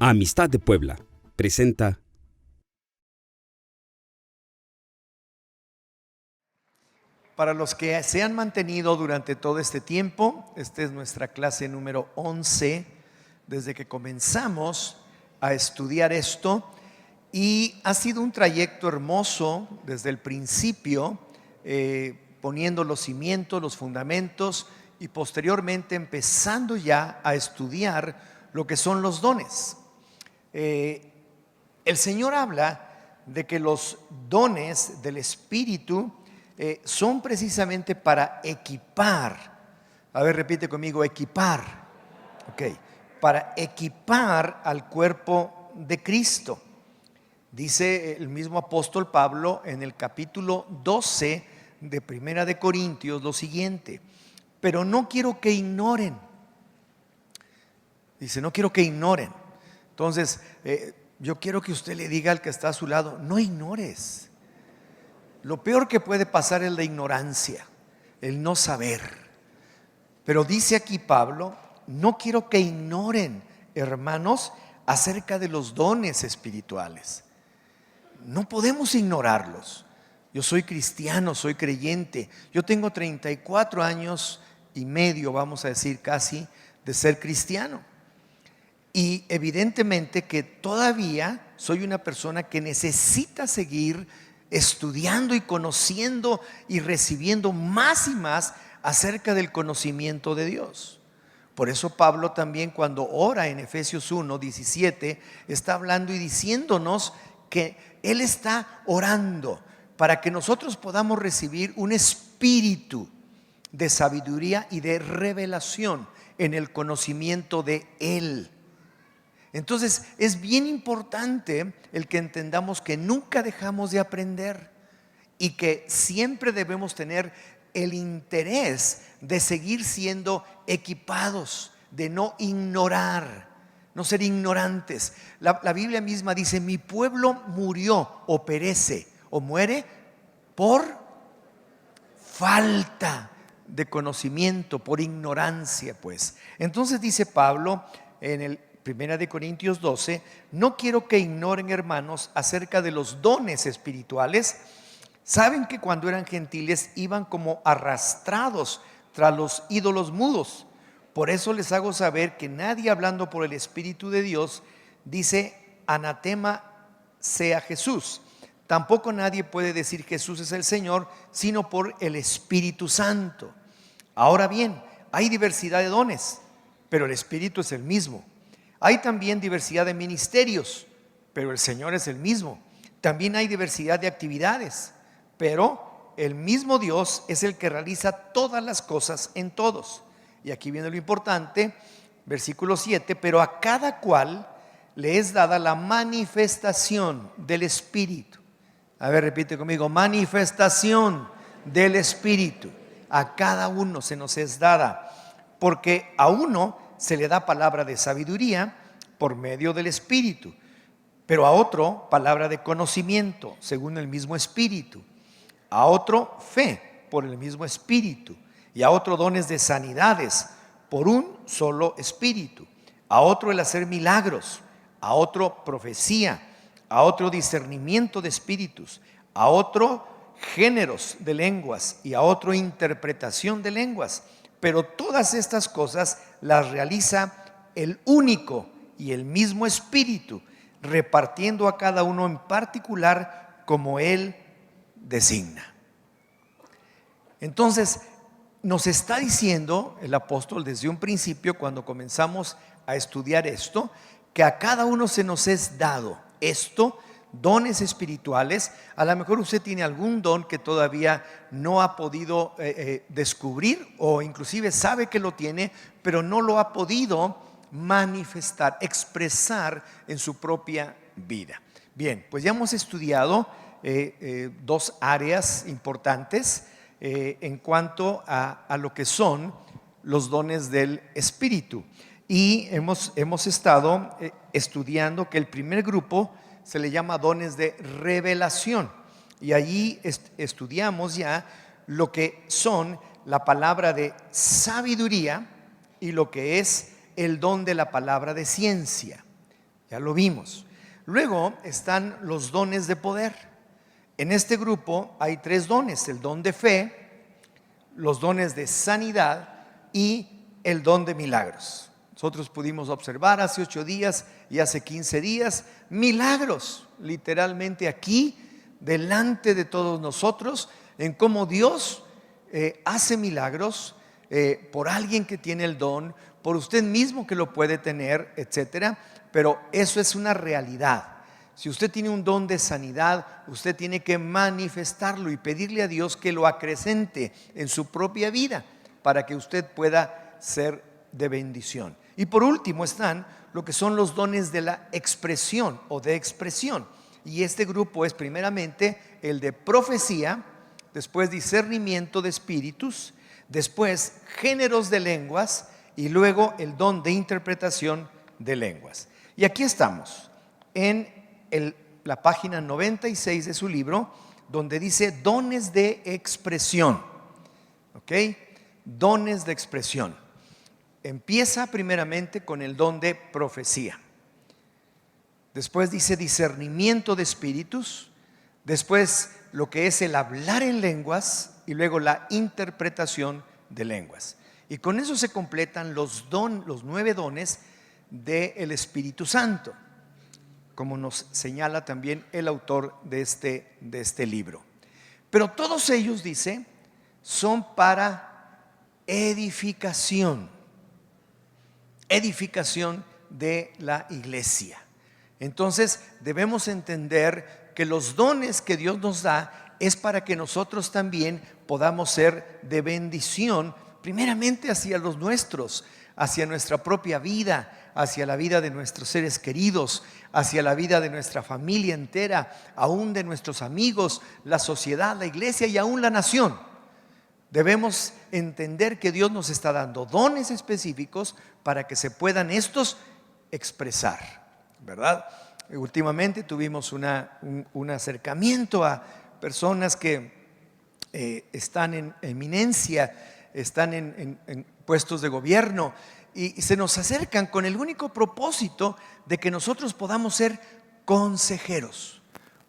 Amistad de Puebla presenta. Para los que se han mantenido durante todo este tiempo, esta es nuestra clase número 11, desde que comenzamos a estudiar esto, y ha sido un trayecto hermoso desde el principio, poniendo los cimientos, los fundamentos, y posteriormente empezando ya a estudiar lo que son los dones. El Señor habla de que los dones del Espíritu son precisamente para equipar. A ver, repite conmigo, equipar. Ok, para equipar al cuerpo de Cristo. Dice el mismo apóstol Pablo en el capítulo 12 de Primera de Corintios lo siguiente: pero no quiero que ignoren. Dice, no quiero que ignoren. Entonces, yo quiero que usted le diga al que está a su lado, no ignores. Lo peor que puede pasar es la ignorancia, el no saber. Pero dice aquí Pablo, no quiero que ignoren, hermanos, acerca de los dones espirituales. No podemos ignorarlos. Yo soy cristiano, soy creyente. Yo tengo 34 años y medio, vamos a decir casi, de ser cristiano. Y evidentemente que todavía soy una persona que necesita seguir estudiando y conociendo y recibiendo más y más acerca del conocimiento de Dios. Por eso Pablo también, cuando ora en Efesios 1:17, está hablando y diciéndonos que él está orando para que nosotros podamos recibir un espíritu de sabiduría y de revelación en el conocimiento de Él. Entonces es bien importante el que entendamos que nunca dejamos de aprender y que siempre debemos tener el interés de seguir siendo equipados, de no ignorar, no ser ignorantes. La Biblia misma dice, mi pueblo murió o perece o muere por falta de conocimiento, por ignorancia, pues. Entonces dice Pablo en el Primera de Corintios 12, no quiero que ignoren, hermanos, acerca de los dones espirituales. Saben que cuando eran gentiles iban como arrastrados tras los ídolos mudos. Por eso les hago saber que nadie, hablando por el Espíritu de Dios, dice anatema sea Jesús. Tampoco nadie puede decir Jesús es el Señor, sino por el Espíritu Santo. Ahora bien, hay diversidad de dones, pero el Espíritu es el mismo. Hay también diversidad de ministerios, pero el Señor es el mismo. También hay diversidad de actividades, pero el mismo Dios es el que realiza todas las cosas en todos. Y aquí viene lo importante, versículo 7, pero a cada cual le es dada la manifestación del Espíritu. A ver, repite conmigo, manifestación del Espíritu. A cada uno se nos es dada, porque a uno se le da palabra de sabiduría por medio del Espíritu, pero a otro palabra de conocimiento según el mismo Espíritu, a otro fe por el mismo Espíritu, y a otro dones de sanidades por un solo Espíritu, a otro el hacer milagros, a otro profecía, a otro discernimiento de espíritus, a otro géneros de lenguas y a otro interpretación de lenguas. Pero todas estas cosas las realiza el único y el mismo Espíritu, repartiendo a cada uno en particular como Él designa. Entonces, nos está diciendo el apóstol desde un principio, cuando comenzamos a estudiar esto, que a cada uno se nos es dado esto, dones espirituales. A lo mejor usted tiene algún don que todavía no ha podido descubrir, o inclusive sabe que lo tiene, pero no lo ha podido manifestar, expresar en su propia vida. Bien, pues ya hemos estudiado dos áreas importantes en cuanto a lo que son los dones del Espíritu. Y hemos estado estudiando que el primer grupo se le llama dones de revelación. Y allí estudiamos ya lo que son la palabra de sabiduría y lo que es el don de la palabra de ciencia. Ya lo vimos. Luego están los dones de poder. En este grupo hay 3 dones: el don de fe, los dones de sanidad y el don de milagros. Nosotros pudimos observar hace 8 días y hace 15 días milagros, literalmente aquí, delante de todos nosotros, en cómo Dios hace milagros por alguien que tiene el don, por usted mismo que lo puede tener, etcétera. Pero eso es una realidad. Si usted tiene un don de sanidad, usted tiene que manifestarlo y pedirle a Dios que lo acrecente en su propia vida para que usted pueda ser de bendición. Y por último están lo que son los dones de la expresión o de expresión. Y este grupo es primeramente el de profecía, después discernimiento de espíritus, después géneros de lenguas y luego el don de interpretación de lenguas. Y aquí estamos en la página 96 de su libro, donde dice dones de expresión. ¿Ok? Dones de expresión. Empieza primeramente con el don de profecía. Después dice discernimiento de espíritus. Después lo que es el hablar en lenguas y luego la interpretación de lenguas. Y con eso se completan los 9 dones del Espíritu Santo, como nos señala también el autor de este libro. Pero todos ellos, dice, son para edificación de la iglesia. Entonces debemos entender que los dones que Dios nos da es para que nosotros también podamos ser de bendición, primeramente hacia los nuestros, hacia nuestra propia vida, hacia la vida de nuestros seres queridos, hacia la vida de nuestra familia entera, aún de nuestros amigos, la sociedad, la iglesia y aún la nación. Debemos entender que Dios nos está dando dones específicos para que se puedan estos expresar, ¿verdad? Últimamente tuvimos un acercamiento a personas que están en eminencia, están en puestos de gobierno y se nos acercan con el único propósito de que nosotros podamos ser consejeros,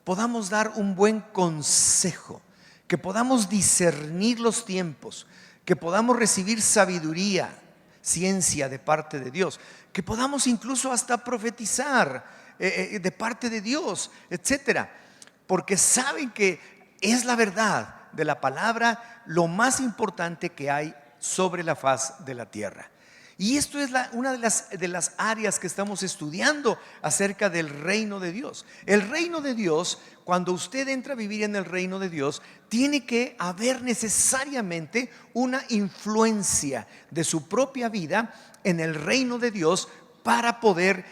podamos dar un buen consejo, que podamos discernir los tiempos, que podamos recibir sabiduría, ciencia de parte de Dios, que podamos incluso hasta profetizar de parte de Dios, etcétera, porque saben que es la verdad de la palabra lo más importante que hay sobre la faz de la tierra. Y esto es una de las áreas que estamos estudiando acerca del reino de Dios. El reino de Dios, cuando usted entra a vivir en el reino de Dios, tiene que haber necesariamente una influencia de su propia vida en el reino de Dios para poder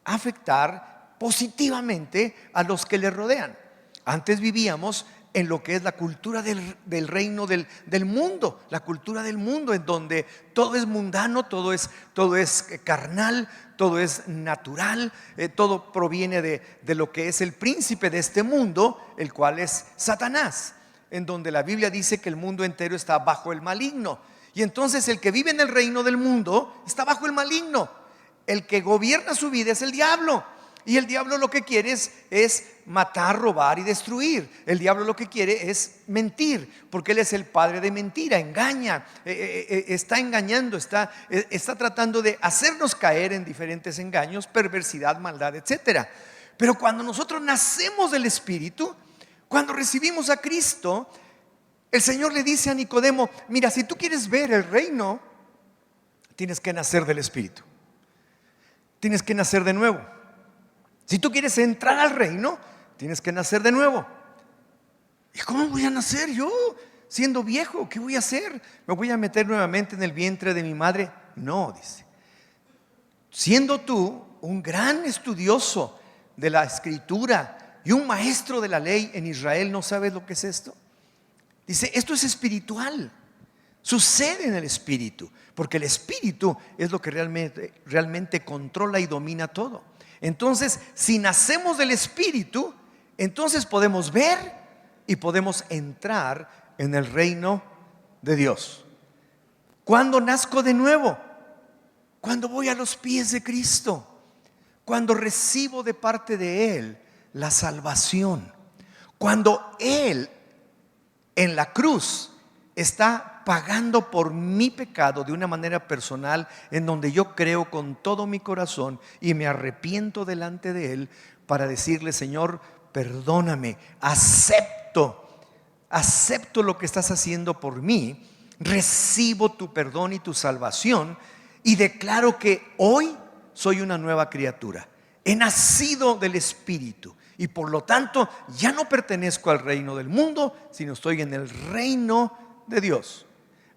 afectar positivamente a los que le rodean. Antes vivíamos en lo que es la cultura del reino del mundo, la cultura del mundo, en donde todo es mundano, todo es carnal, todo es natural, todo proviene de lo que es el príncipe de este mundo, el cual es Satanás, en donde la Biblia dice que el mundo entero está bajo el maligno. Y entonces el que vive en el reino del mundo está bajo el maligno. El que gobierna su vida es el diablo. Y el diablo lo que quiere es matar, robar y destruir. El diablo lo que quiere es mentir, porque él es el padre de mentira, engaña, está engañando, está tratando de hacernos caer en diferentes engaños, perversidad, maldad, etcétera. Pero cuando nosotros nacemos del Espíritu, cuando recibimos a Cristo, el Señor le dice a Nicodemo: mira, si tú quieres ver el reino, tienes que nacer del Espíritu, tienes que nacer de nuevo. Si tú quieres entrar al reino, tienes que nacer de nuevo. ¿Y cómo voy a nacer yo siendo viejo? ¿Qué voy a hacer? ¿Me voy a meter nuevamente en el vientre de mi madre? No, dice. Siendo tú un gran estudioso de la escritura y un maestro de la ley en Israel, ¿no sabes lo que es esto? Dice, esto es espiritual. Sucede en el espíritu, porque el espíritu es lo que realmente controla y domina todo. Entonces, si nacemos del Espíritu, entonces podemos ver y podemos entrar en el reino de Dios. ¿Cuándo nazco de nuevo? Cuando voy a los pies de Cristo. cuando recibo de parte de Él la salvación, cuando Él en la cruz está pagando por mi pecado de una manera personal, en donde yo creo con todo mi corazón y me arrepiento delante de Él para decirle: Señor, perdóname, acepto lo que estás haciendo por mí, recibo tu perdón y tu salvación y declaro que hoy soy una nueva criatura. He nacido del Espíritu y por lo tanto ya no pertenezco al reino del mundo, sino estoy en el reino de Dios.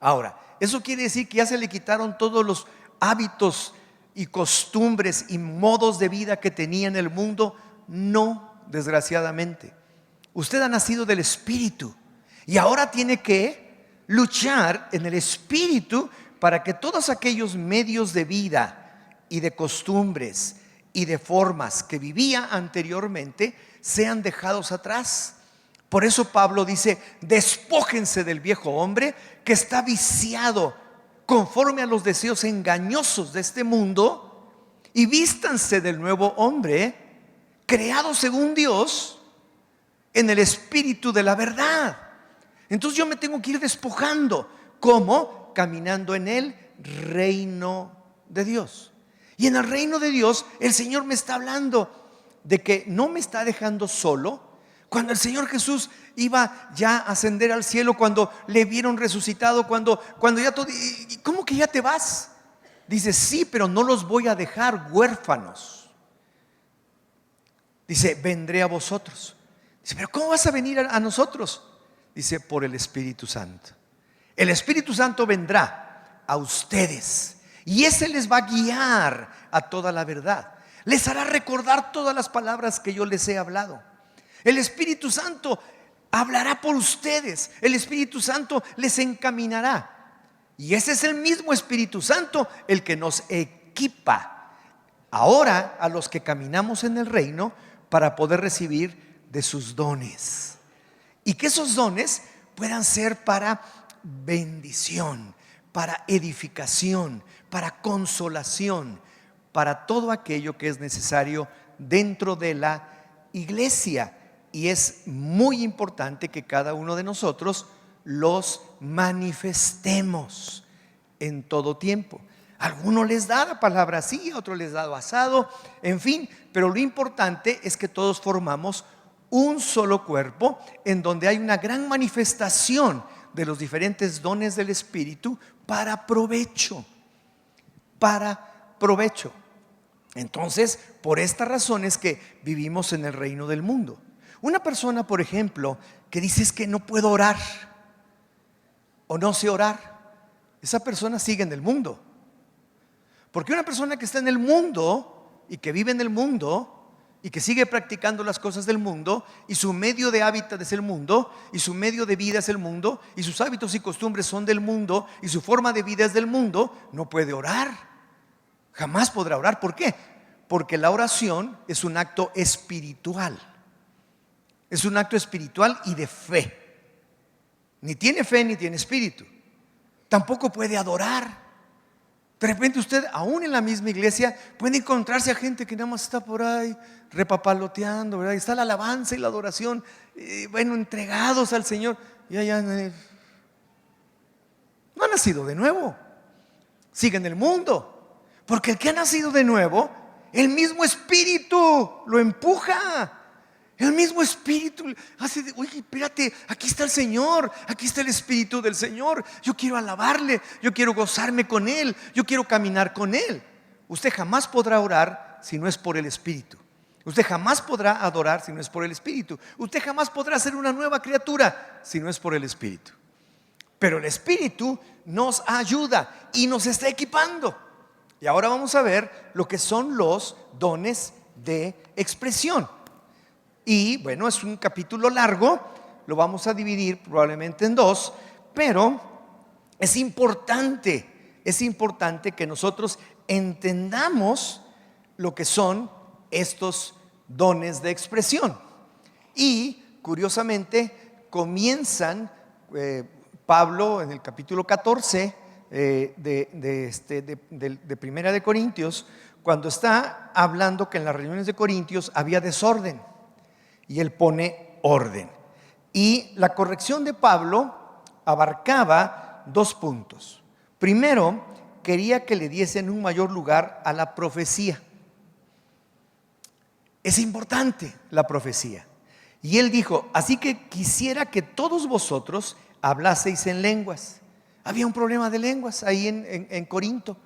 Ahora, ¿eso quiere decir que ya se le quitaron todos los hábitos y costumbres y modos de vida que tenía en el mundo? No, desgraciadamente. Usted ha nacido del Espíritu y ahora tiene que luchar en el Espíritu para que todos aquellos medios de vida y de costumbres y de formas que vivía anteriormente sean dejados atrás. Por eso Pablo dice: despójense del viejo hombre que está viciado conforme a los deseos engañosos de este mundo y vístanse del nuevo hombre creado según Dios en el espíritu de la verdad. Entonces yo me tengo que ir despojando. ¿Cómo? Caminando en el reino de Dios. Y en el reino de Dios el Señor me está hablando de que no me está dejando solo. Cuando el Señor Jesús iba ya a ascender al cielo, cuando le vieron resucitado, cuando ya todo, ¿cómo que ya te vas? Dice: sí, pero no los voy a dejar huérfanos. Dice: vendré a vosotros. Dice: pero ¿cómo vas a venir a nosotros? Dice: por el Espíritu Santo. El Espíritu Santo vendrá a ustedes y ese les va a guiar a toda la verdad. Les hará recordar todas las palabras que yo les he hablado. El Espíritu Santo hablará por ustedes. El Espíritu Santo les encaminará. Y ese es el mismo Espíritu Santo el que nos equipa ahora a los que caminamos en el reino para poder recibir de sus dones. Y que esos dones puedan ser para bendición, para edificación, para consolación, para todo aquello que es necesario dentro de la iglesia. Y es muy importante que cada uno de nosotros los manifestemos en todo tiempo. A algunos les da la palabra así, a otros les da asado, en fin. Pero lo importante es que todos formamos un solo cuerpo en donde hay una gran manifestación de los diferentes dones del Espíritu para provecho. Para provecho. Entonces, por esta razón es que vivimos en el reino del mundo. Una persona, por ejemplo, que dice: es que no puedo orar o no sé orar, esa persona sigue en el mundo. Porque una persona que está en el mundo y que vive en el mundo y que sigue practicando las cosas del mundo, y su medio de hábitat es el mundo, y su medio de vida es el mundo, y sus hábitos y costumbres son del mundo, y su forma de vida es del mundo, no puede orar. Jamás podrá orar. ¿Por qué? Porque la oración es un acto espiritual. Es un acto espiritual y de fe. Ni tiene fe ni tiene espíritu. Tampoco puede adorar. De repente usted, aún en la misma iglesia, puede encontrarse a gente que nada más está por ahí repapaloteando, ¿verdad? Y está la alabanza y la adoración, entregados al Señor. Y allá no ha nacido de nuevo. Sigue en el mundo. Porque el que ha nacido de nuevo, el mismo Espíritu lo empuja. El mismo Espíritu hace de: oye, espérate, aquí está el Señor, aquí está el Espíritu del Señor. Yo quiero alabarle, yo quiero gozarme con Él, yo quiero caminar con Él. Usted jamás podrá orar si no es por el Espíritu. Usted jamás podrá adorar si no es por el Espíritu. Usted jamás podrá ser una nueva criatura si no es por el Espíritu. Pero el Espíritu nos ayuda y nos está equipando. Y ahora vamos a ver lo que son los dones de expresión. Y bueno, es un capítulo largo, lo vamos a dividir probablemente en dos, pero es importante que nosotros entendamos lo que son estos dones de expresión. Y curiosamente comienzan Pablo en el capítulo 14 de Primera de Corintios, cuando está hablando que en las reuniones de Corintios había desorden y él pone orden. Y la corrección de Pablo abarcaba 2 puntos. Primero, quería que le diesen un mayor lugar a la profecía. Es importante la profecía. Y él dijo, así que quisiera que todos vosotros hablaseis en lenguas. Había un problema de lenguas ahí en Corinto.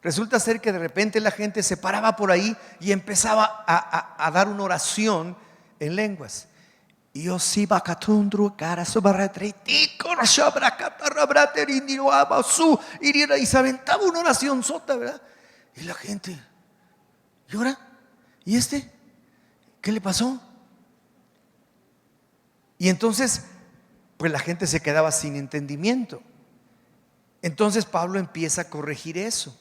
Resulta ser que de repente la gente se paraba por ahí y empezaba a dar una oración en lenguas. Y se aventaba una oración sota, ¿verdad? Y la gente, ¿y ahora? ¿Y este? ¿Qué le pasó? Y entonces, pues la gente se quedaba sin entendimiento. Entonces Pablo empieza a corregir eso.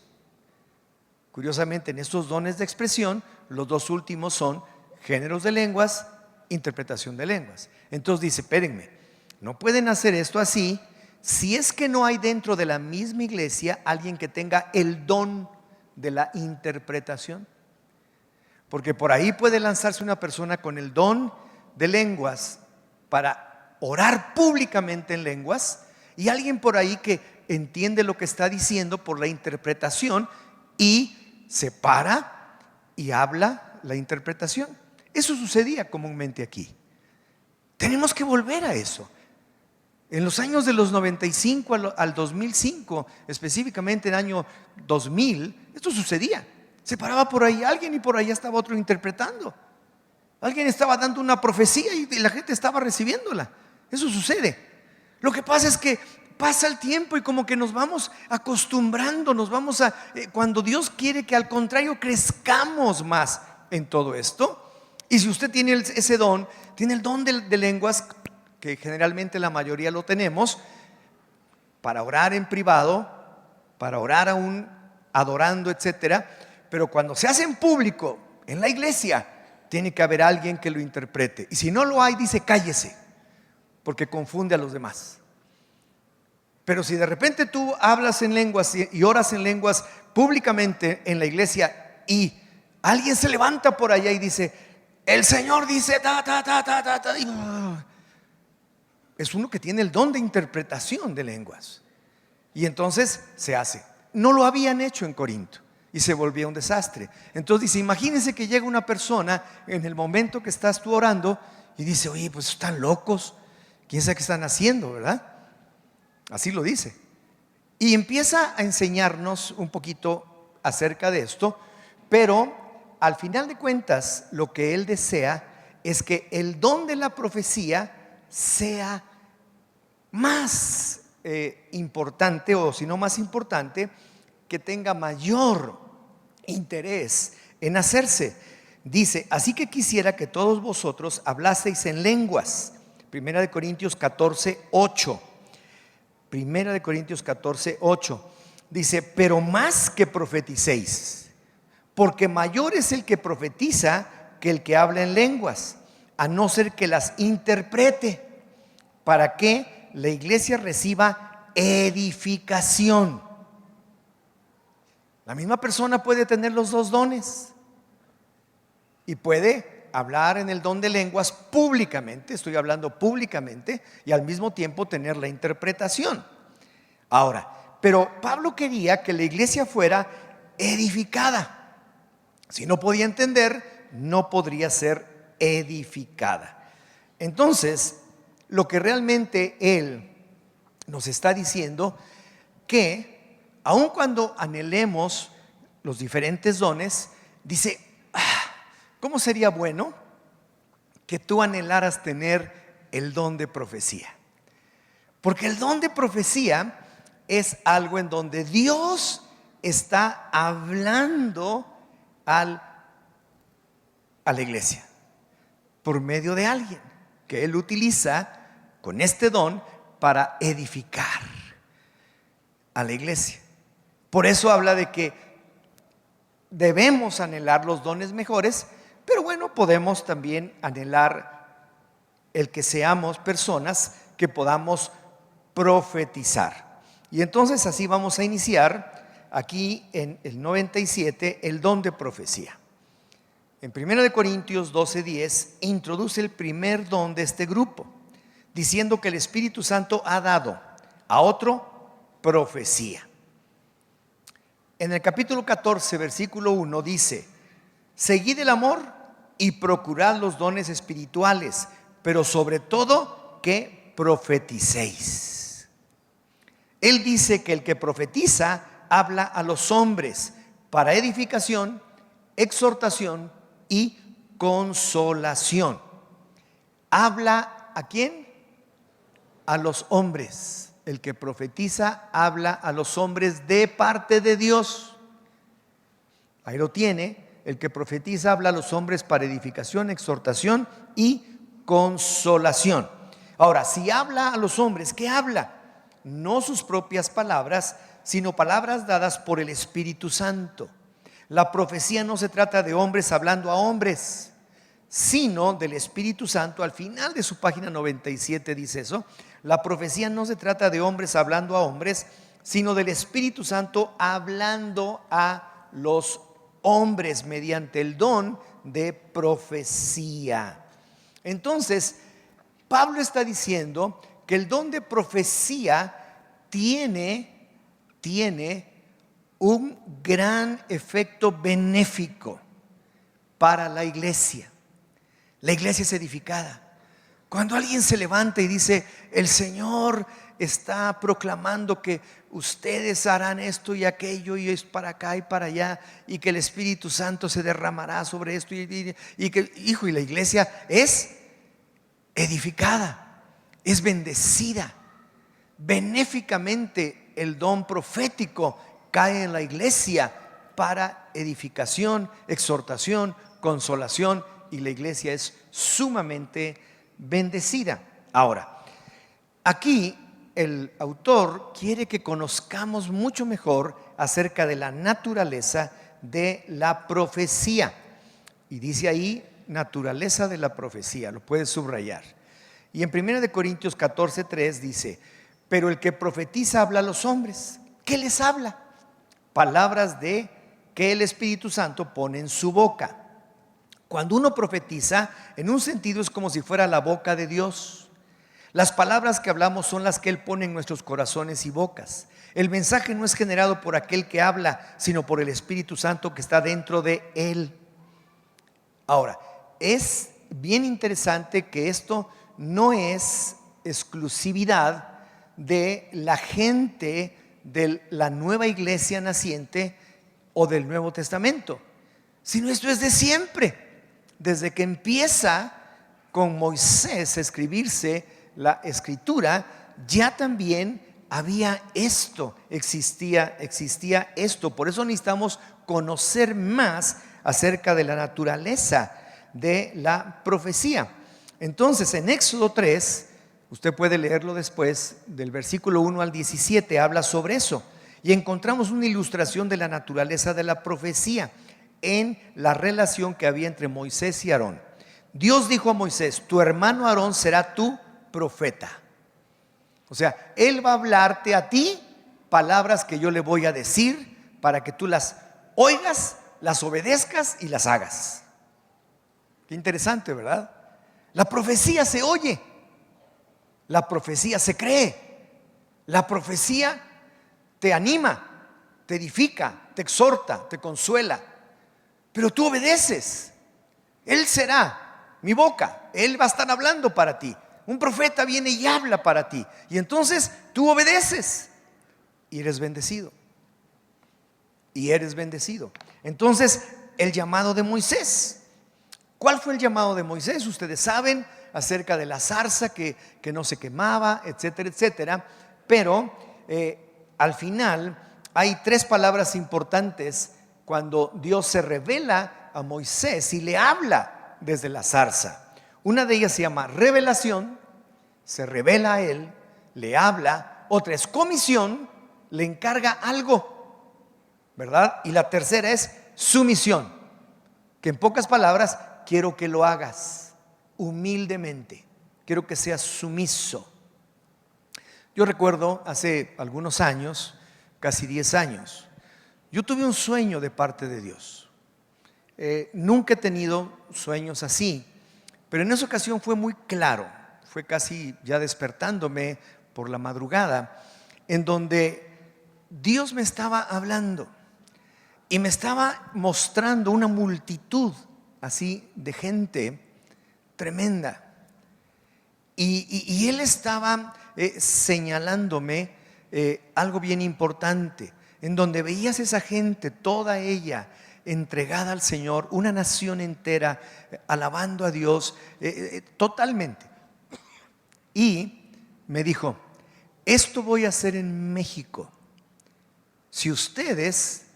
Curiosamente, en estos dones de expresión, los 2 últimos son géneros de lenguas, interpretación de lenguas. Entonces dice, espérenme, no pueden hacer esto así si es que no hay dentro de la misma iglesia alguien que tenga el don de la interpretación. Porque por ahí puede lanzarse una persona con el don de lenguas para orar públicamente en lenguas, y alguien por ahí que entiende lo que está diciendo por la interpretación y se para y habla la interpretación. Eso sucedía comúnmente aquí. Tenemos que volver a eso. En los años de los 95 al 2005, específicamente en el año 2000, esto sucedía. Se paraba por ahí alguien y por allá estaba otro interpretando. Alguien estaba dando una profecía y la gente estaba recibiéndola. Eso sucede. Lo que pasa es que pasa el tiempo y como que nos vamos acostumbrando, cuando Dios quiere que al contrario crezcamos más en todo esto. Y si usted tiene ese don, tiene el don de lenguas, que generalmente la mayoría lo tenemos, para orar en privado, para orar aún adorando, etcétera. Pero cuando se hace en público, en la iglesia, tiene que haber alguien que lo interprete. Y si no lo hay, dice cállese, porque confunde a los demás. Pero si de repente tú hablas en lenguas y oras en lenguas públicamente en la iglesia y alguien se levanta por allá y dice, el Señor dice es uno que tiene el don de interpretación de lenguas. Y entonces se hace. No lo habían hecho en Corinto y se volvía un desastre. Entonces dice, imagínense que llega una persona en el momento que estás tú orando y dice, oye, pues están locos, quién sabe qué están haciendo, ¿verdad? Así lo dice. Y empieza a enseñarnos un poquito acerca de esto, pero al final de cuentas lo que él desea es que el don de la profecía sea más importante, o si no más importante, que tenga mayor interés en hacerse. Dice, así que quisiera que todos vosotros hablaseis en lenguas. Primera de Corintios 14:8. Primera de Corintios 14:8. Dice, pero más que profeticéis, porque mayor es el que profetiza que el que habla en lenguas, a no ser que las interprete, para que la iglesia reciba edificación. La misma persona puede tener los 2 dones y puede hablar en el don de lenguas públicamente, estoy hablando públicamente, y al mismo tiempo tener la interpretación. Ahora, pero Pablo quería que la iglesia fuera edificada. Si no podía entender, no podría ser edificada. Entonces, lo que realmente él nos está diciendo, que aun cuando anhelemos los diferentes dones, dice, ¿cómo sería bueno que tú anhelaras tener el don de profecía? Porque el don de profecía es algo en donde Dios está hablando a la iglesia por medio de alguien que él utiliza con este don para edificar a la iglesia. Por eso habla de que debemos anhelar los dones mejores, pero bueno, podemos también anhelar el que seamos personas que podamos profetizar. Y entonces así vamos a iniciar aquí en el 97 el don de profecía. En 1 Corintios 12:10 introduce el primer don de este grupo, diciendo que el Espíritu Santo ha dado a otro profecía. En el capítulo 14, versículo 1 dice: seguid el amor y procurad los dones espirituales, pero sobre todo que profeticéis. Él dice que el que profetiza habla a los hombres para edificación, exhortación y consolación. ¿Habla a quién? A los hombres. El que profetiza habla a los hombres de parte de Dios. Ahí lo tiene. El que profetiza habla a los hombres para edificación, exhortación y consolación. Ahora, si habla a los hombres, ¿qué habla? No sus propias palabras, sino palabras dadas por el Espíritu Santo. La profecía no se trata de hombres hablando a hombres, sino del Espíritu Santo. Al final de su página 97 dice eso. La profecía no se trata de hombres hablando a hombres, sino del Espíritu Santo hablando a los hombres mediante el don de profecía. Entonces, Pablo está diciendo que el don de profecía tiene un gran efecto benéfico para la iglesia. La iglesia es edificada. Cuando alguien se levanta y dice: el Señor está proclamando que ustedes harán esto y aquello, y es para acá y para allá, y que el Espíritu Santo se derramará sobre esto, y que, hijo, y la iglesia es edificada, es bendecida. Benéficamente el don profético cae en la iglesia para edificación, exhortación, consolación, y la iglesia es sumamente bendecida. Ahora, aquí el autor quiere que conozcamos mucho mejor acerca de la naturaleza de la profecía. Y dice ahí, naturaleza de la profecía, lo puedes subrayar. Y en 1 Corintios 14:3 dice: pero el que profetiza habla a los hombres. ¿Qué les habla? Palabras de que el Espíritu Santo pone en su boca. Cuando uno profetiza, en un sentido es como si fuera la boca de Dios. Las palabras que hablamos son las que Él pone en nuestros corazones y bocas. El mensaje no es generado por aquel que habla, sino por el Espíritu Santo que está dentro de Él. Ahora, es bien interesante que esto no es exclusividad de la gente de la nueva iglesia naciente o del Nuevo Testamento, sino esto es de siempre. Desde que empieza con Moisés a escribirse la escritura, ya también había esto, existía esto. Por eso necesitamos conocer más acerca de la naturaleza de la profecía. Entonces, en Éxodo 3, usted puede leerlo después, del versículo 1 al 17, habla sobre eso. Y encontramos una ilustración de la naturaleza de la profecía en la relación que había entre Moisés y Aarón. Dios dijo a Moisés: tu hermano Aarón será tu profeta. O sea, él va a hablarte a ti palabras que yo le voy a decir para que tú las oigas, las obedezcas y las hagas. Qué interesante, ¿verdad? La profecía se oye, la profecía se cree, la profecía te anima, te edifica, te exhorta, te consuela, pero tú obedeces. Él será mi boca, Él va a estar hablando para ti. Un profeta viene y habla para ti, y entonces tú obedeces y eres bendecido. Entonces, el llamado de Moisés. ¿Cuál fue el llamado de Moisés? Ustedes saben acerca de la zarza que no se quemaba, etcétera, etcétera. Pero al final hay tres palabras importantes cuando Dios se revela a Moisés y le habla desde la zarza. Una de ellas se llama revelación, se revela a él, le habla. Otra es comisión, le encarga algo, ¿verdad? Y la tercera es sumisión, que en pocas palabras: quiero que lo hagas humildemente, quiero que seas sumiso. Yo recuerdo hace algunos años, casi 10 años, Yo tuve un sueño de parte de Dios. Nunca he tenido sueños así, pero en esa ocasión fue muy claro, fue casi ya despertándome por la madrugada, en donde Dios me estaba hablando y me estaba mostrando una multitud así de gente tremenda. Y Él estaba señalándome algo bien importante, en donde veías esa gente, toda ella entregada al Señor, una nación entera alabando a Dios totalmente. Y me dijo, esto voy a hacer en México si ustedes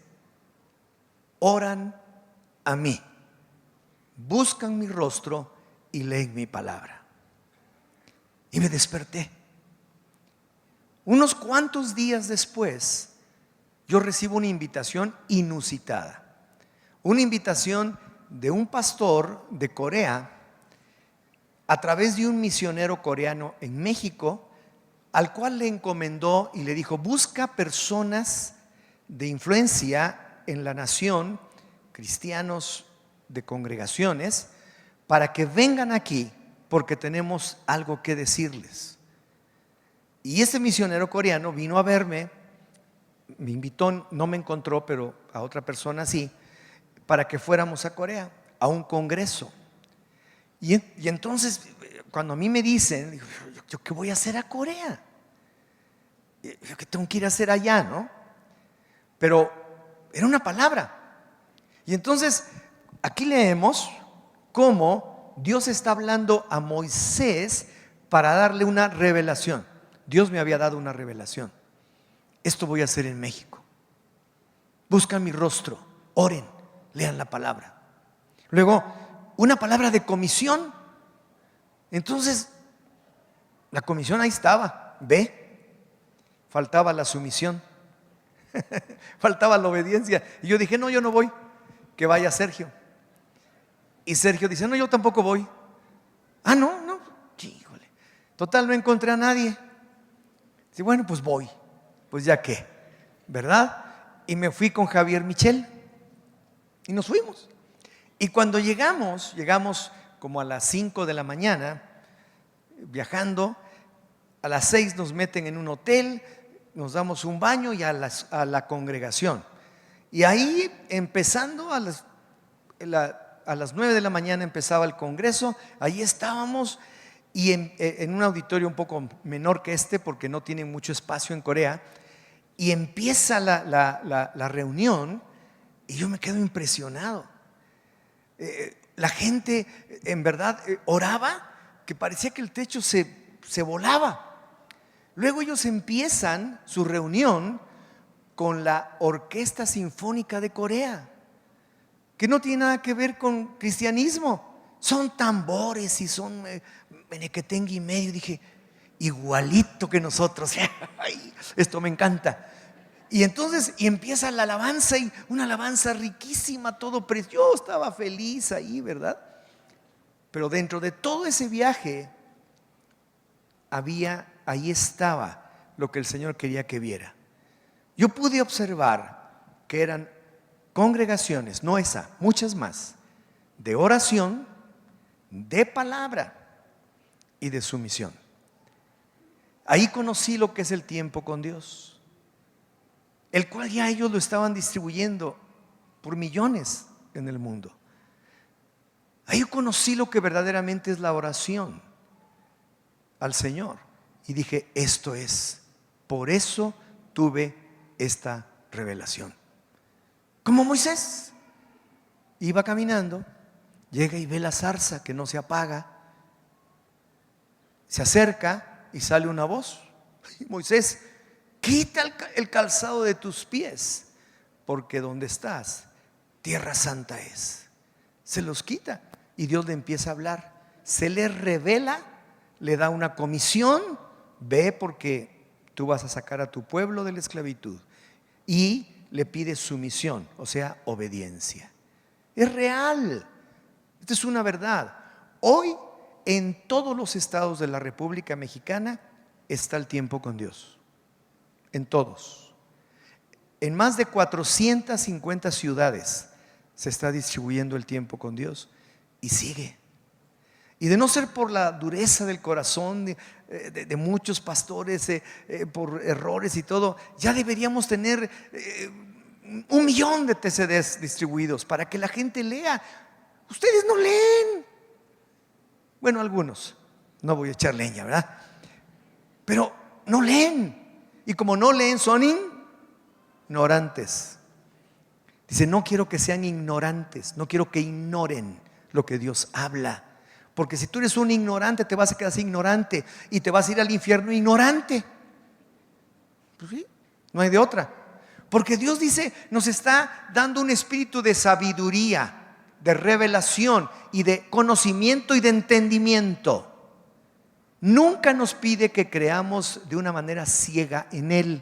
oran a mí, buscan mi rostro y leen mi palabra. Y me desperté. Unos cuantos días después, yo recibo una invitación inusitada. Una invitación de un pastor de Corea a través de un misionero coreano en México, al cual le encomendó y le dijo, busca personas de influencia en la nación, cristianos de congregaciones, para que vengan aquí porque tenemos algo que decirles. Y ese misionero coreano vino a verme, me invitó, no me encontró, pero a otra persona sí, para que fuéramos a Corea, a un congreso. Y entonces, cuando a mí me dicen, digo, ¿yo qué voy a hacer a Corea? ¿Yo qué tengo que ir a hacer allá, no? Pero era una palabra. Y entonces, aquí leemos cómo Dios está hablando a Moisés para darle una revelación. Dios me había dado una revelación. Esto voy a hacer en México. Buscan mi rostro, oren, lean la palabra. Luego, una palabra de comisión. Entonces, la comisión ahí estaba, ve, faltaba la sumisión, faltaba la obediencia. Y yo dije, no, yo no voy, que vaya Sergio. Y Sergio dice, no, yo tampoco voy. Ah, no, híjole. Total, no encontré a nadie. Dice, bueno, pues voy, pues ya qué, ¿verdad? Y me fui con Javier Michel y nos fuimos. Y cuando llegamos como a las 5 de la mañana, viajando, a las 6 nos meten en un hotel, nos damos un baño y a la congregación. Y ahí, empezando a las 9 de la mañana empezaba el congreso, ahí estábamos y en un auditorio un poco menor que este, porque no tiene mucho espacio en Corea, y empieza la reunión y yo me quedo impresionado. La gente en verdad oraba, que parecía que el techo se volaba. Luego ellos empiezan su reunión con la Orquesta Sinfónica de Corea, que no tiene nada que ver con cristianismo. Son tambores y son menequetengue y medio. Dije, igualito que nosotros. Ay, esto me encanta. Y entonces empieza la alabanza, y una alabanza riquísima, todo precioso. Yo estaba feliz ahí, ¿verdad? Pero dentro de todo ese viaje ahí estaba lo que el Señor quería que viera. Yo pude observar que eran congregaciones, no esa, muchas más, de oración, de palabra y de sumisión. Ahí conocí lo que es el tiempo con Dios, el cual ya ellos lo estaban distribuyendo por millones en el mundo. Ahí conocí lo que verdaderamente es la oración al Señor y dije, esto es, por eso tuve esta revelación. Como Moisés iba caminando, llega y ve la zarza que no se apaga, se acerca y sale una voz. Moisés, quita el calzado de tus pies, porque donde estás, tierra santa es. Se los quita y Dios le empieza a hablar, se le revela, le da una comisión, ve porque tú vas a sacar a tu pueblo de la esclavitud, y le pide sumisión, o sea, obediencia. Es real, esta es una verdad. Hoy en todos los estados de la República Mexicana está el tiempo con Dios, en todos. En más de 450 ciudades se está distribuyendo el tiempo con Dios y sigue. Y de no ser por la dureza del corazón de muchos pastores, por errores y todo, ya deberíamos tener 1,000,000 de TCDs distribuidos para que la gente lea. Ustedes no leen. Bueno, algunos, no voy a echar leña, ¿verdad? Pero no leen. Y como no leen, son ignorantes. Dice, no quiero que sean ignorantes, no quiero que ignoren lo que Dios habla. Porque si tú eres un ignorante, te vas a quedar ignorante y te vas a ir al infierno ignorante. Pues sí, no hay de otra. Porque Dios dice, nos está dando un espíritu de sabiduría, de revelación y de conocimiento y de entendimiento. Nunca nos pide que creamos de una manera ciega en Él.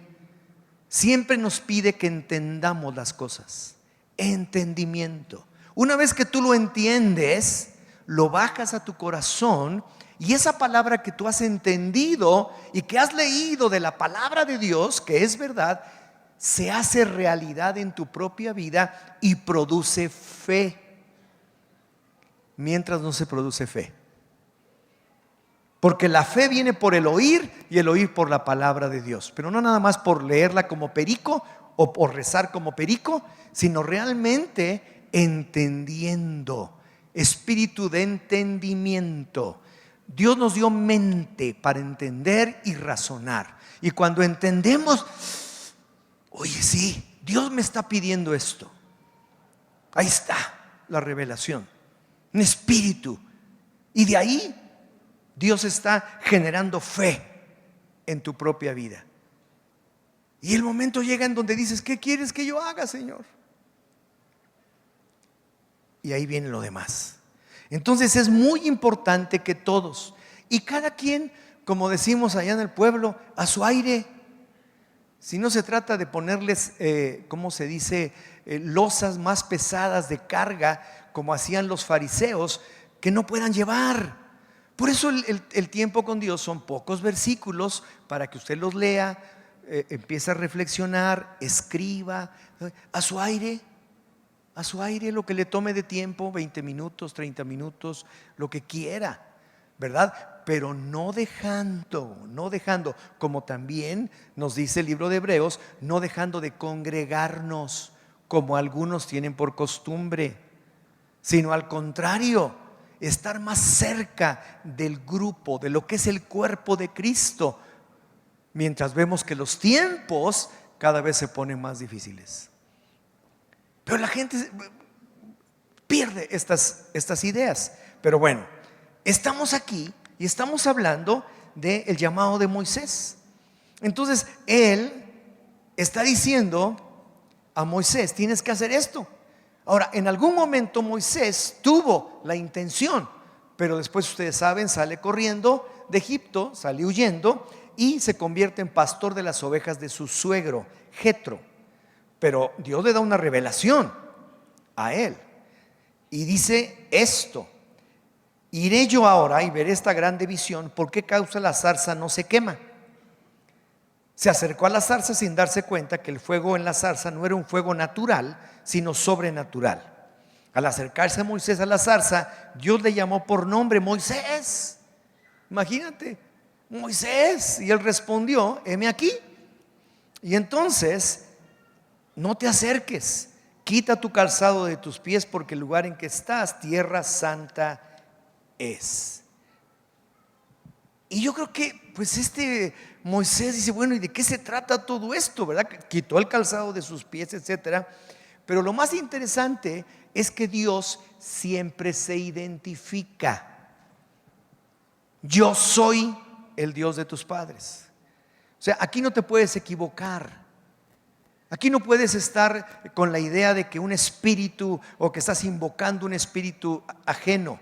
Siempre nos pide que entendamos las cosas. Entendimiento. Una vez que tú lo entiendes, lo bajas a tu corazón y esa palabra que tú has entendido y que has leído de la palabra de Dios, que es verdad, se hace realidad en tu propia vida y produce fe. Mientras no se produce fe. Porque la fe viene por el oír y el oír por la palabra de Dios. Pero no nada más por leerla como perico o por rezar como perico, sino realmente entendiendo. Espíritu de entendimiento. Dios nos dio mente para entender y razonar. Y cuando entendemos, oye, sí, Dios me está pidiendo esto. Ahí está la revelación. Un espíritu. Y de ahí Dios está generando fe en tu propia vida. Y el momento llega en donde dices, ¿qué quieres que yo haga, Señor? Y ahí viene lo demás. Entonces es muy importante que todos, y cada quien, como decimos allá en el pueblo, a su aire. Si no se trata de ponerles, ¿cómo se dice? Losas más pesadas de carga, como hacían los fariseos, que no puedan llevar. Por eso el tiempo con Dios son pocos versículos para que usted los lea, empiece a reflexionar, escriba, a su aire, lo que le tome de tiempo, 20 minutos, 30 minutos, lo que quiera, ¿verdad? Pero no dejando, como también nos dice el libro de Hebreos, no dejando de congregarnos como algunos tienen por costumbre, sino al contrario, estar más cerca del grupo, de lo que es el cuerpo de Cristo, mientras vemos que los tiempos cada vez se ponen más difíciles. Pero la gente pierde estas ideas. Pero bueno, estamos aquí y estamos hablando del llamado de Moisés. Entonces él está diciendo a Moisés, tienes que hacer esto. Ahora, en algún momento Moisés tuvo la intención, pero después ustedes saben, sale corriendo de Egipto, sale huyendo y se convierte en pastor de las ovejas de su suegro, Jetro. Pero Dios le da una revelación a él y dice esto: iré yo ahora y veré esta grande visión, ¿por qué causa la zarza no se quema? Se acercó a la zarza sin darse cuenta que el fuego en la zarza no era un fuego natural, sino sobrenatural. Al acercarse a Moisés a la zarza, Dios le llamó por nombre: Moisés. Imagínate, Moisés. Y él respondió: heme aquí. Y entonces, no te acerques, quita tu calzado de tus pies, porque el lugar en que estás, tierra santa es. Y yo creo que pues Moisés dice, bueno, ¿y de qué se trata todo esto? ¿Verdad? Quitó el calzado de sus pies, etcétera. Pero lo más interesante es que Dios siempre se identifica. Yo soy el Dios de tus padres. O sea, aquí no te puedes equivocar. Aquí no puedes estar con la idea de que un espíritu o que estás invocando un espíritu ajeno.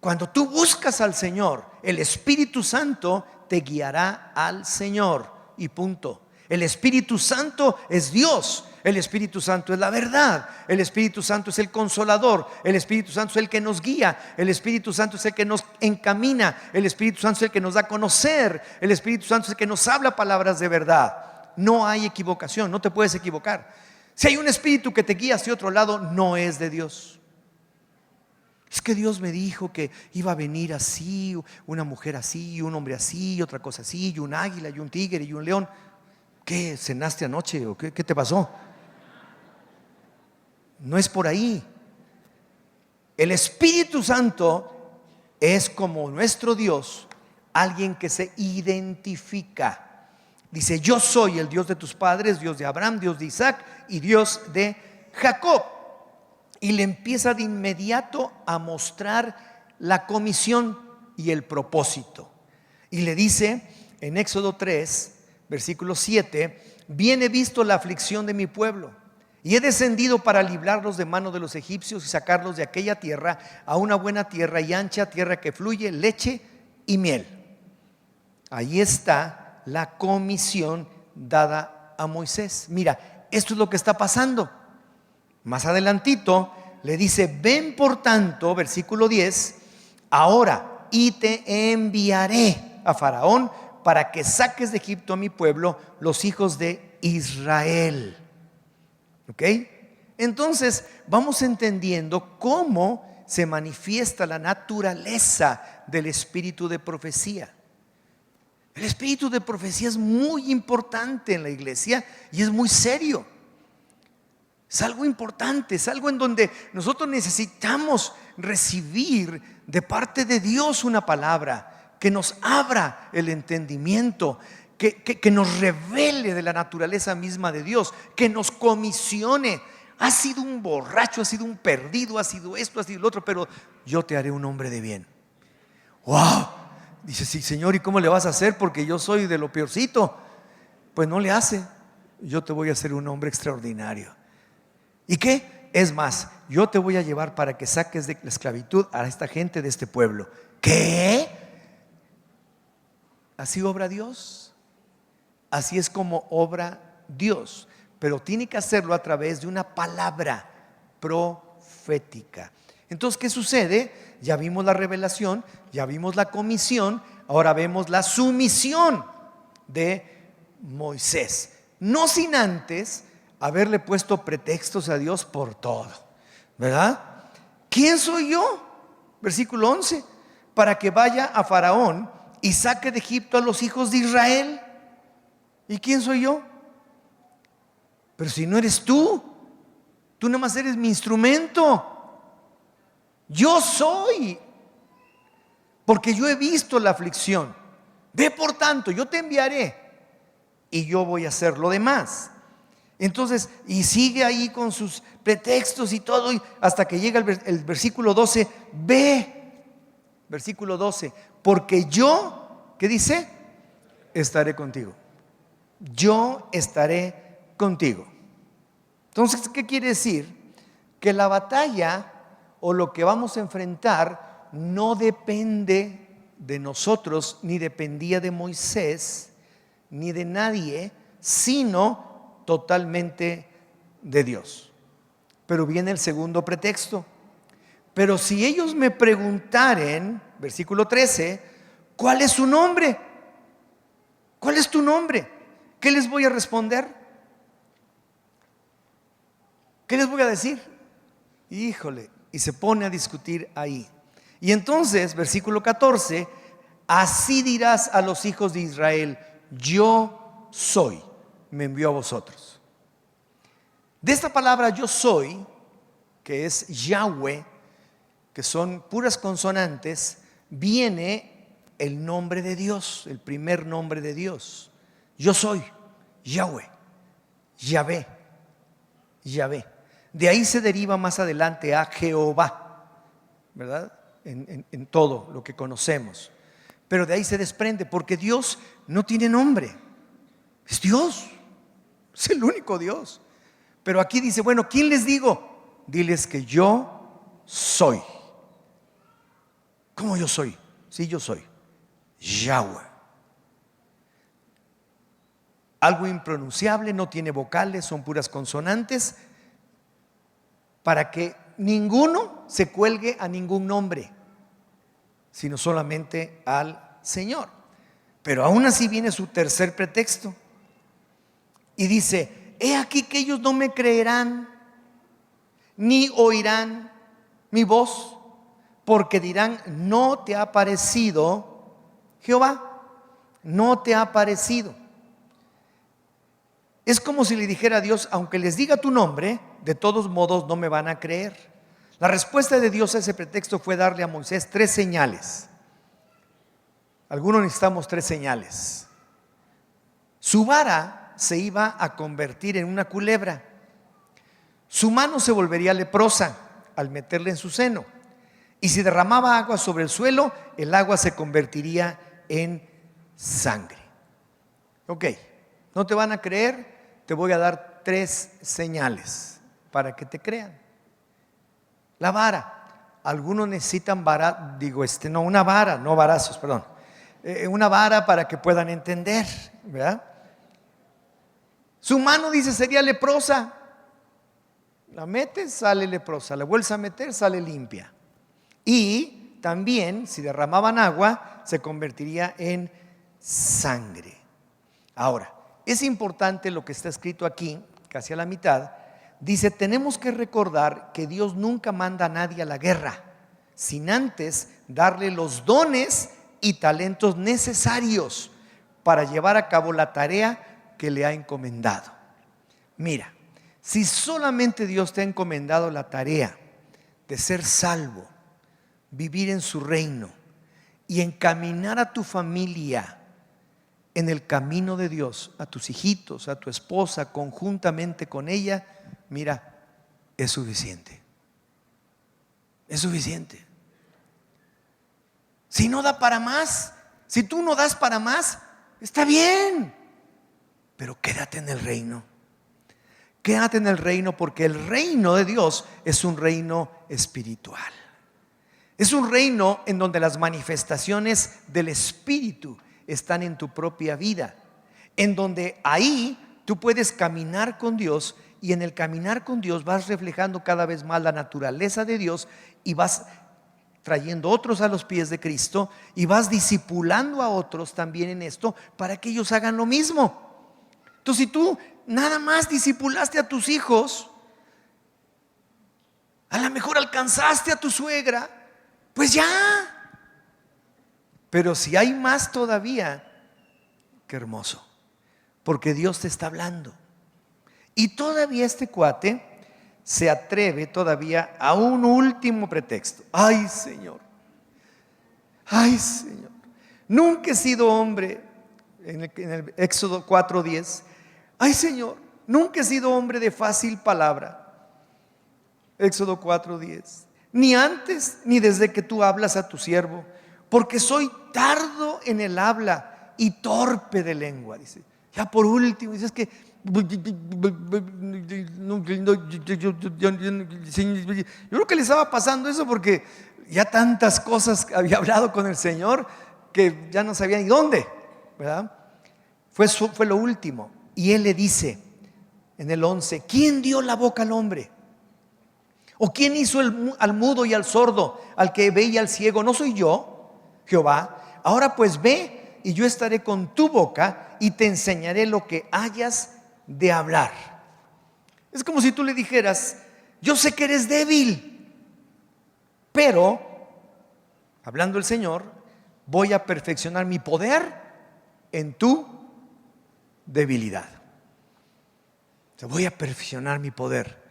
Cuando tú buscas al Señor, el Espíritu Santo te guiará al Señor y punto. El Espíritu Santo es Dios. El Espíritu Santo es la verdad. El Espíritu Santo es el consolador. El Espíritu Santo es el que nos guía. El Espíritu Santo es el que nos encamina. El Espíritu Santo es el que nos da a conocer. El Espíritu Santo es el que nos habla palabras de verdad. No hay equivocación, no te puedes equivocar. Si hay un espíritu que te guía hacia otro lado, no es de Dios. Es que Dios me dijo que iba a venir así, una mujer así, un hombre así, otra cosa así, y un águila, y un tigre, y un león. ¿Qué? ¿Cenaste anoche o qué te pasó? No es por ahí. El Espíritu Santo es como nuestro Dios, alguien que se identifica. Dice: yo soy el Dios de tus padres, Dios de Abraham, Dios de Isaac y Dios de Jacob. Y le empieza de inmediato a mostrar la comisión y el propósito. Y le dice en Éxodo 3, versículo 7: bien he visto la aflicción de mi pueblo, y he descendido para librarlos de mano de los egipcios y sacarlos de aquella tierra a una buena tierra y ancha, tierra que fluye leche y miel. Ahí está la comisión dada a Moisés. Mira, esto es lo que está pasando. Más adelantito le dice: ven por tanto, versículo 10, ahora, y te enviaré a Faraón para que saques de Egipto a mi pueblo, los hijos de Israel. ¿Ok? Entonces vamos entendiendo cómo se manifiesta la naturaleza del espíritu de profecía. El espíritu de profecía es muy importante en la iglesia y es muy serio. Es algo importante, es algo en donde nosotros necesitamos recibir de parte de Dios una palabra que nos abra el entendimiento, que nos revele de la naturaleza misma de Dios, que nos comisione. Has sido un borracho, has sido un perdido, has sido esto, has sido lo otro, pero yo te haré un hombre de bien. ¡Wow! Dice: sí, Señor, ¿y cómo le vas a hacer? Porque yo soy de lo peorcito. Pues no le hace. Yo te voy a hacer un hombre extraordinario. ¿Y qué? Es más, yo te voy a llevar para que saques de la esclavitud a esta gente de este pueblo. ¿Qué? Así obra Dios. Así es como obra Dios. Pero tiene que hacerlo a través de una palabra profética. Entonces, ¿qué sucede? Ya vimos la revelación, ya vimos la comisión, ahora vemos la sumisión de Moisés. No sin antes haberle puesto pretextos a Dios por todo, ¿verdad? ¿Quién soy yo? Versículo 11: para que vaya a Faraón y saque de Egipto a los hijos de Israel. ¿Y quién soy yo? Pero si no eres tú nada más eres mi instrumento. Yo soy, porque yo he visto la aflicción. Ve por tanto, yo te enviaré y yo voy a hacer lo demás. Entonces, y sigue ahí con sus pretextos y todo, y hasta que llega el versículo 12. Ve, versículo 12, porque yo, ¿qué dice? Estaré contigo. Yo estaré contigo. Entonces, ¿qué quiere decir? Que la batalla o lo que vamos a enfrentar no depende de nosotros, ni dependía de Moisés, ni de nadie, sino totalmente de Dios. Pero viene el segundo pretexto: pero si ellos me preguntaren, versículo 13, ¿cuál es su nombre? ¿Cuál es tu nombre? ¿Qué les voy a responder? ¿Qué les voy a decir? Híjole, y se pone a discutir ahí. Y entonces, versículo 14, así dirás a los hijos de Israel: yo soy, me envió a vosotros. De esta palabra yo soy, que es Yahweh, que son puras consonantes, viene el nombre de Dios, el primer nombre de Dios. Yo soy Yahweh, Yahvé, Yahvé. De ahí se deriva más adelante a Jehová, ¿verdad? En todo lo que conocemos. Pero de ahí se desprende, porque Dios no tiene nombre. Es Dios, es el único Dios. Pero aquí dice: bueno, ¿quién les digo? Diles que yo soy. ¿Cómo yo soy? Sí, yo soy Yahweh. Algo impronunciable, no tiene vocales, son puras consonantes, para que ninguno se cuelgue a ningún nombre, sino solamente al Señor. Pero aún así viene su tercer pretexto. Y dice: he aquí que ellos no me creerán, ni oirán mi voz, porque dirán: no te ha parecido Jehová, no te ha parecido. Es como si le dijera a Dios: aunque les diga tu nombre, de todos modos no me van a creer. La respuesta de Dios a ese pretexto fue darle a Moisés 3 señales. Algunos necesitamos 3 señales. Su vara se iba a convertir en una culebra. Su mano se volvería leprosa al meterla en su seno. Y si derramaba agua sobre el suelo, el agua se convertiría en sangre. Ok, ¿no te van a creer? Te voy a dar 3 señales para que te crean. La vara. Algunos necesitan vara, una vara, no varazos, perdón. Una vara para que puedan entender, ¿verdad? Su mano, dice, sería leprosa. La metes, sale leprosa. La vuelves a meter, sale limpia. Y también, si derramaban agua, se convertiría en sangre. Ahora, es importante lo que está escrito aquí, casi a la mitad. Dice: tenemos que recordar que Dios nunca manda a nadie a la guerra sin antes darle los dones y talentos necesarios para llevar a cabo la tarea que le ha encomendado. Mira, si solamente Dios te ha encomendado la tarea de ser salvo, vivir en su reino y encaminar a tu familia en el camino de Dios, a tus hijitos, a tu esposa, conjuntamente con ella, mira, es suficiente. Es suficiente. Si no da para más, si tú no das para más, está bien, pero quédate en el reino. Quédate en el reino, porque el reino de Dios es un reino espiritual. Es un reino en donde las manifestaciones del Espíritu están en tu propia vida, en donde ahí tú puedes caminar con Dios, y en el caminar con Dios vas reflejando cada vez más la naturaleza de Dios, y vas trayendo otros a los pies de Cristo, y vas discipulando a otros también en esto para que ellos hagan lo mismo. Entonces, si tú nada más discipulaste a tus hijos, a lo mejor alcanzaste a tu suegra, pues ya. Pero si hay más todavía, qué hermoso, porque Dios te está hablando. Y todavía este cuate se atreve todavía a un último pretexto. Ay, Señor, nunca he sido hombre, en el Éxodo 4:10. Ay, Señor, nunca he sido hombre de fácil palabra. Éxodo 4:10. Ni antes ni desde que tú hablas a tu siervo, porque soy tardo en el habla y torpe de lengua. Dice, ya por último, dice, es que yo creo que le estaba pasando eso, porque ya tantas cosas había hablado con el Señor que ya no sabía ni dónde, ¿verdad? Fue lo último. Y él le dice en el 11: ¿quién dio la boca al hombre? ¿O quién hizo al mudo y al sordo, al que ve y al ciego? ¿No soy yo, Jehová? Ahora pues ve, y yo estaré con tu boca y te enseñaré lo que hayas de hablar. Es como si tú le dijeras: yo sé que eres débil, pero, hablando el Señor, voy a perfeccionar mi poder en tu debilidad. Voy a perfeccionar mi poder.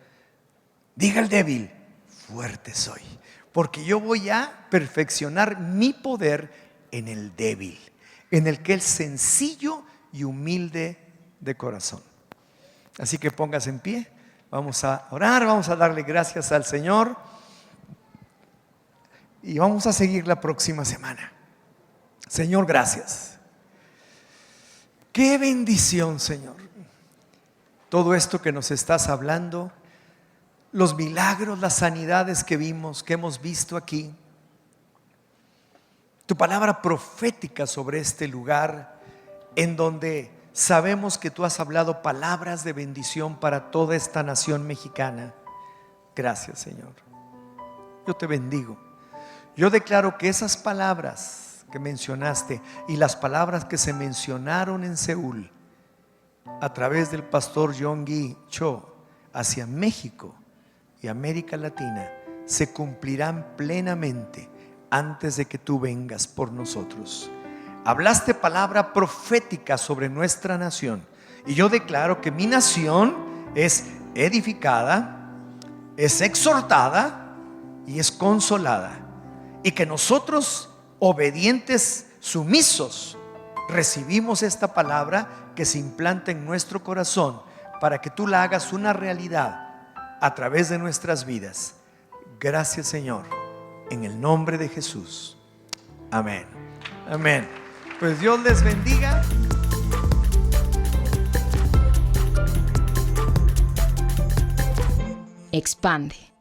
Diga el débil: fuerte soy, porque yo voy a perfeccionar mi poder en el débil, en el que es sencillo y humilde de corazón. Así que póngase en pie, vamos a orar, vamos a darle gracias al Señor y vamos a seguir la próxima semana. Señor, gracias. Qué bendición, Señor, todo esto que nos estás hablando, los milagros, las sanidades que vimos, que hemos visto aquí, tu palabra profética sobre este lugar, en donde sabemos que tú has hablado palabras de bendición para toda esta nación mexicana. Gracias, Señor. Yo te bendigo. Yo declaro que esas palabras que mencionaste y las palabras que se mencionaron en Seúl a través del pastor Yonggi Cho hacia México y América Latina se cumplirán plenamente antes de que tú vengas por nosotros. Hablaste palabra profética sobre nuestra nación, y yo declaro que mi nación es edificada, es exhortada y es consolada, y que nosotros, obedientes, sumisos, recibimos esta palabra que se implanta en nuestro corazón para que tú la hagas una realidad a través de nuestras vidas. Gracias, Señor, en el nombre de Jesús. Amén. Amén. Pues Dios les bendiga. Expande.